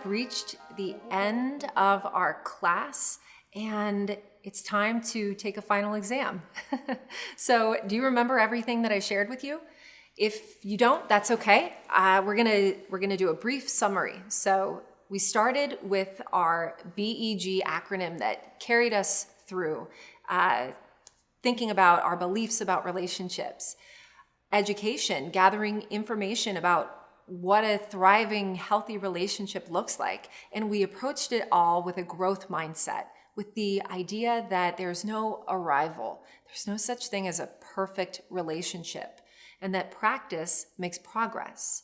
have reached the end of our class, and it's time to take a final exam. So do you remember everything that I shared with you? If you don't, that's okay. We're gonna do a brief summary. So we started with our BEG acronym that carried us through thinking about our beliefs about relationships, education, gathering information about what a thriving, healthy relationship looks like. And we approached it all with a growth mindset, with the idea that there's no arrival. There's no such thing as a perfect relationship, and that practice makes progress.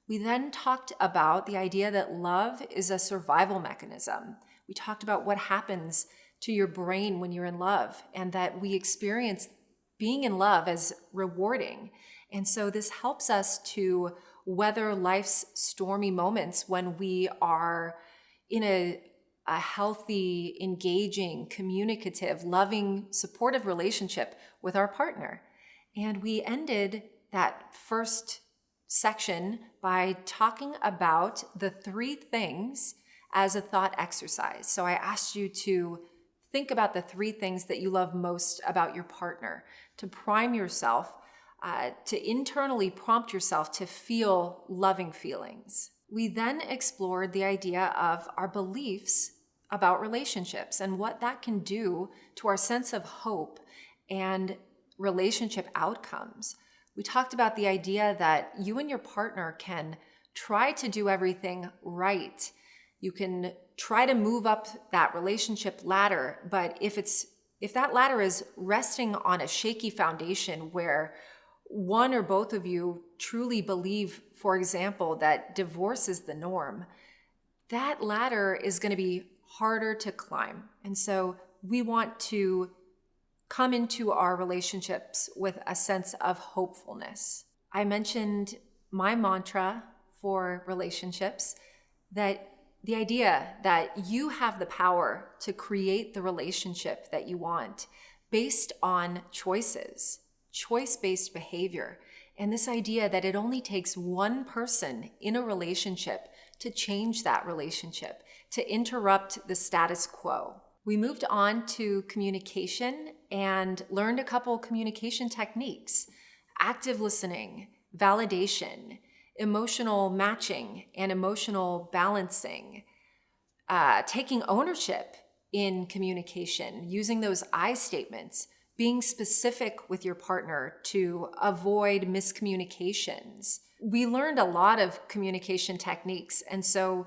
We then talked about the idea that love is a survival mechanism. We talked about what happens to your brain when you're in love, and that we experience being in love as rewarding. And so this helps us to weather life's stormy moments when we are in a healthy, engaging, communicative, loving, supportive relationship with our partner. And we ended that first section by talking about the 3 things as a thought exercise. So I asked you to think about the 3 things that you love most about your partner, to prime yourself, to internally prompt yourself to feel loving feelings. We then explored the idea of our beliefs about relationships and what that can do to our sense of hope and relationship outcomes. We talked about the idea that you and your partner can try to do everything right. You can try to move up that relationship ladder, but if that ladder is resting on a shaky foundation where one or both of you truly believe, for example, that divorce is the norm, that ladder is going to be harder to climb. And so we want to come into our relationships with a sense of hopefulness. I mentioned my mantra for relationships, that the idea that you have the power to create the relationship that you want based on choices, choice-based behavior, and this idea that it only takes one person in a relationship to change that relationship, to interrupt the status quo. We moved on to communication and learned a couple communication techniques: active listening, validation, emotional matching, and emotional balancing, taking ownership in communication, using those I statements, being specific with your partner to avoid miscommunications. We learned a lot of communication techniques, and so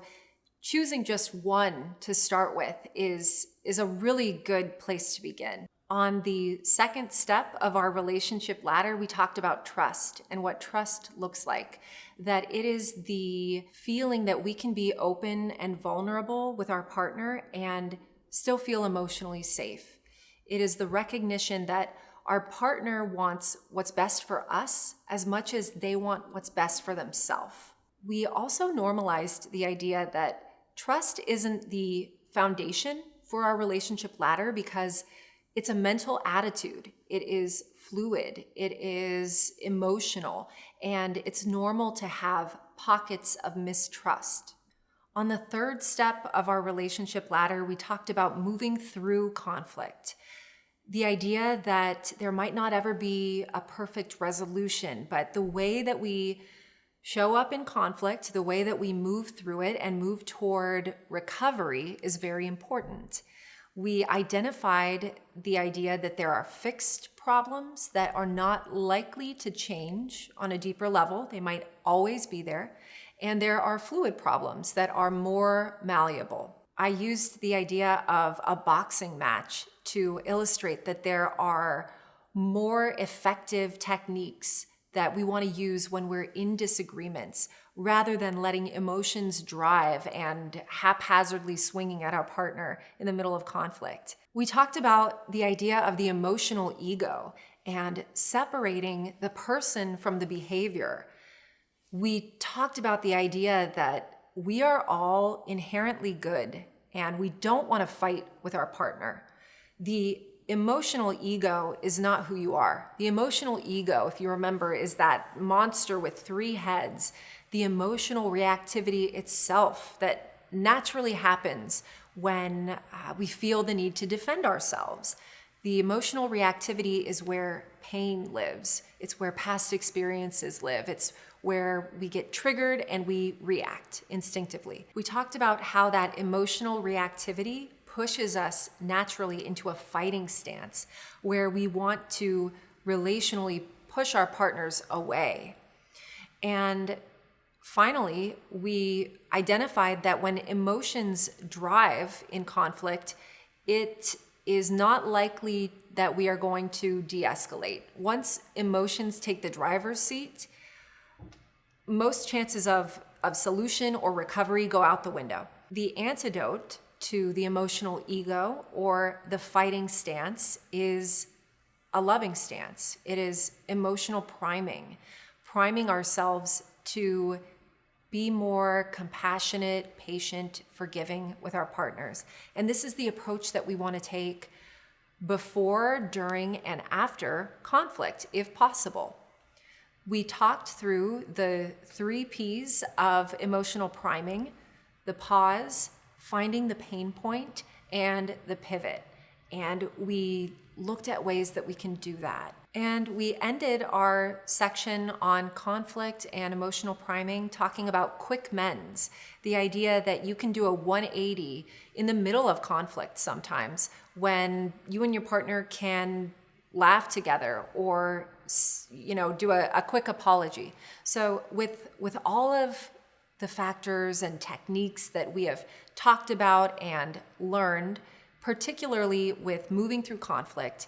choosing just one to start with is a really good place to begin. On the second step of our relationship ladder, we talked about trust and what trust looks like. That it is the feeling that we can be open and vulnerable with our partner and still feel emotionally safe. It is the recognition that our partner wants what's best for us as much as they want what's best for themselves. We also normalized the idea that trust isn't the foundation for our relationship ladder because it's a mental attitude. It is fluid, it is emotional, and it's normal to have pockets of mistrust. On the third step of our relationship ladder, we talked about moving through conflict. The idea that there might not ever be a perfect resolution, but the way that we show up in conflict, the way that we move through it and move toward recovery is very important. We identified the idea that there are fixed problems that are not likely to change on a deeper level. They might always be there. And there are fluid problems that are more malleable. I used the idea of a boxing match to illustrate that there are more effective techniques that we want to use when we're in disagreements, rather than letting emotions drive and haphazardly swinging at our partner in the middle of conflict. We talked about the idea of the emotional ego and separating the person from the behavior. We talked about the idea that we are all inherently good and we don't want to fight with our partner. The emotional ego is not who you are. The emotional ego, if you remember, is that monster with 3 heads. The emotional reactivity itself that naturally happens when we feel the need to defend ourselves. The emotional reactivity is where pain lives. It's where past experiences live. It's where we get triggered and we react instinctively. We talked about how that emotional reactivity pushes us naturally into a fighting stance where we want to relationally push our partners away. And finally, we identified that when emotions drive in conflict, it is not likely that we are going to de-escalate. Once emotions take the driver's seat, most chances of solution or recovery go out the window. The antidote to the emotional ego or the fighting stance is a loving stance. It is emotional priming ourselves to be more compassionate, patient, forgiving with our partners. And this is the approach that we want to take before, during, and after conflict, if possible. We talked through the 3 P's of emotional priming: the pause, finding the pain point, and the pivot. And we looked at ways that we can do that. And we ended our section on conflict and emotional priming talking about quick mends, the idea that you can do a 180 in the middle of conflict sometimes when you and your partner can laugh together or do a quick apology. So with all of the factors and techniques that we have talked about and learned, particularly with moving through conflict,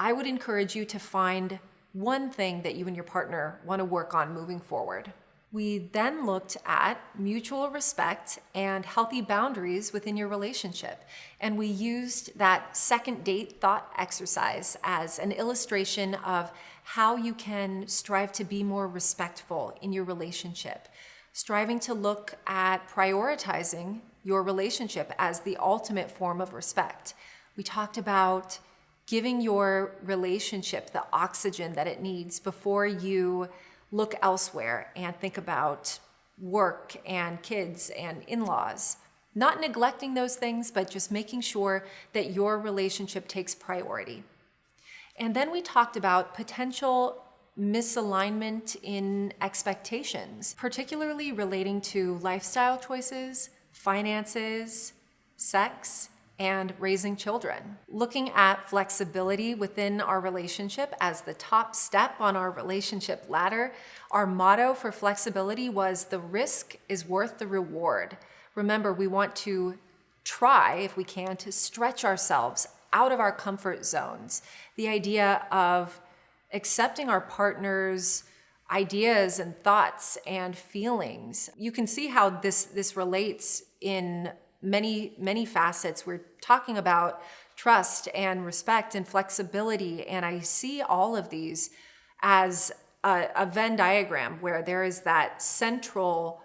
I would encourage you to find one thing that you and your partner want to work on moving forward. We then looked at mutual respect and healthy boundaries within your relationship. And we used that second date thought exercise as an illustration of how you can strive to be more respectful in your relationship, striving to look at prioritizing your relationship as the ultimate form of respect. We talked about giving your relationship the oxygen that it needs before you look elsewhere and think about work and kids and in-laws. Not neglecting those things, but just making sure that your relationship takes priority. And then we talked about potential misalignment in expectations, particularly relating to lifestyle choices, finances, sex, and raising children. Looking at flexibility within our relationship as the top step on our relationship ladder, our motto for flexibility was the risk is worth the reward. Remember, we want to try, if we can, to stretch ourselves out of our comfort zones. The idea of accepting our partner's ideas and thoughts and feelings. You can see how this relates in many facets. We're talking about trust and respect and flexibility, and I see all of these as a Venn diagram where there is that central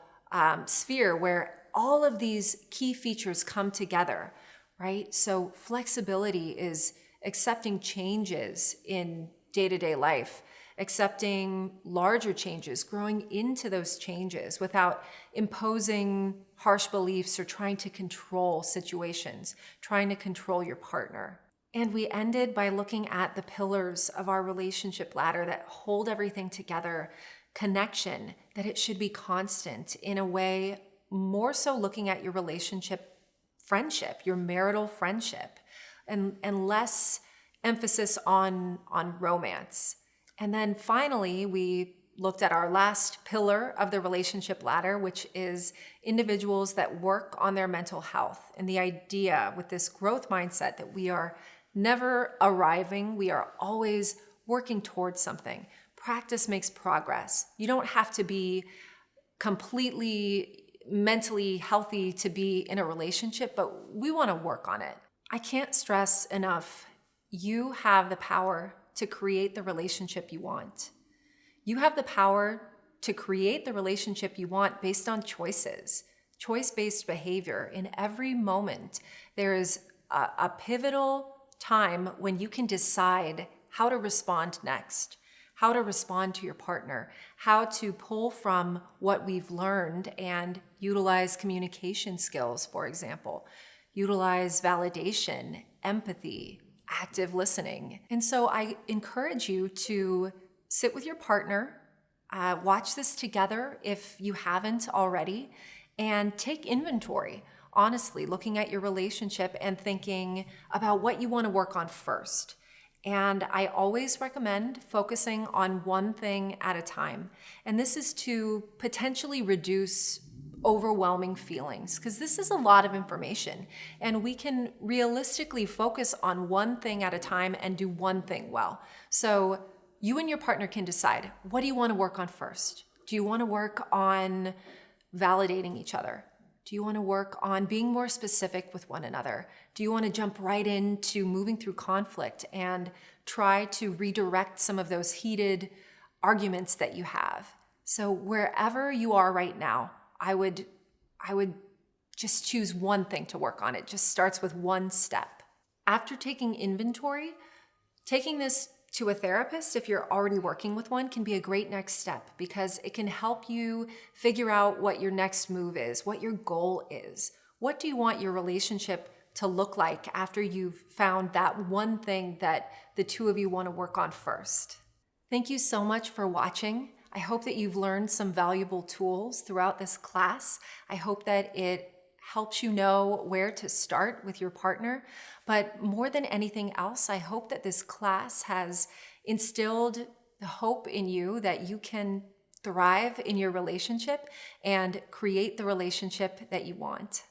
sphere where all of these key features come together, right? So flexibility is accepting changes in day-to-day life, accepting larger changes, growing into those changes without imposing harsh beliefs or trying to control situations, trying to control your partner. And we ended by looking at the pillars of our relationship ladder that hold everything together. Connection, that it should be constant in a way, more so looking at your relationship friendship, your marital friendship, and less emphasis on romance. And then finally, we looked at our last pillar of the relationship ladder, which is individuals that work on their mental health. And the idea with this growth mindset that we are never arriving, we are always working towards something. Practice makes progress. You don't have to be completely mentally healthy to be in a relationship, but we want to work on it. I can't stress enough, you have the power to create the relationship you want. You have the power to create the relationship you want based on choices, choice-based behavior. In every moment, there is a pivotal time when you can decide how to respond next, how to respond to your partner, how to pull from what we've learned and utilize communication skills, for example, utilize validation, empathy, active listening. And so I encourage you to sit with your partner, watch this together if you haven't already, and take inventory. Honestly, looking at your relationship and thinking about what you want to work on first. And I always recommend focusing on one thing at a time. And this is to potentially reduce overwhelming feelings, because this is a lot of information. And we can realistically focus on one thing at a time and do one thing well. So you and your partner can decide, what do you want to work on first? Do you want to work on validating each other? Do you want to work on being more specific with one another? Do you want to jump right into moving through conflict and try to redirect some of those heated arguments that you have? So wherever you are right now, I would just choose one thing to work on. It just starts with one step. After taking inventory, taking this to a therapist, if you're already working with one, can be a great next step because it can help you figure out what your next move is, what your goal is. What do you want your relationship to look like after you've found that one thing that the two of you want to work on first? Thank you so much for watching. I hope that you've learned some valuable tools throughout this class. I hope that it helps you know where to start with your partner. But more than anything else, I hope that this class has instilled the hope in you that you can thrive in your relationship and create the relationship that you want.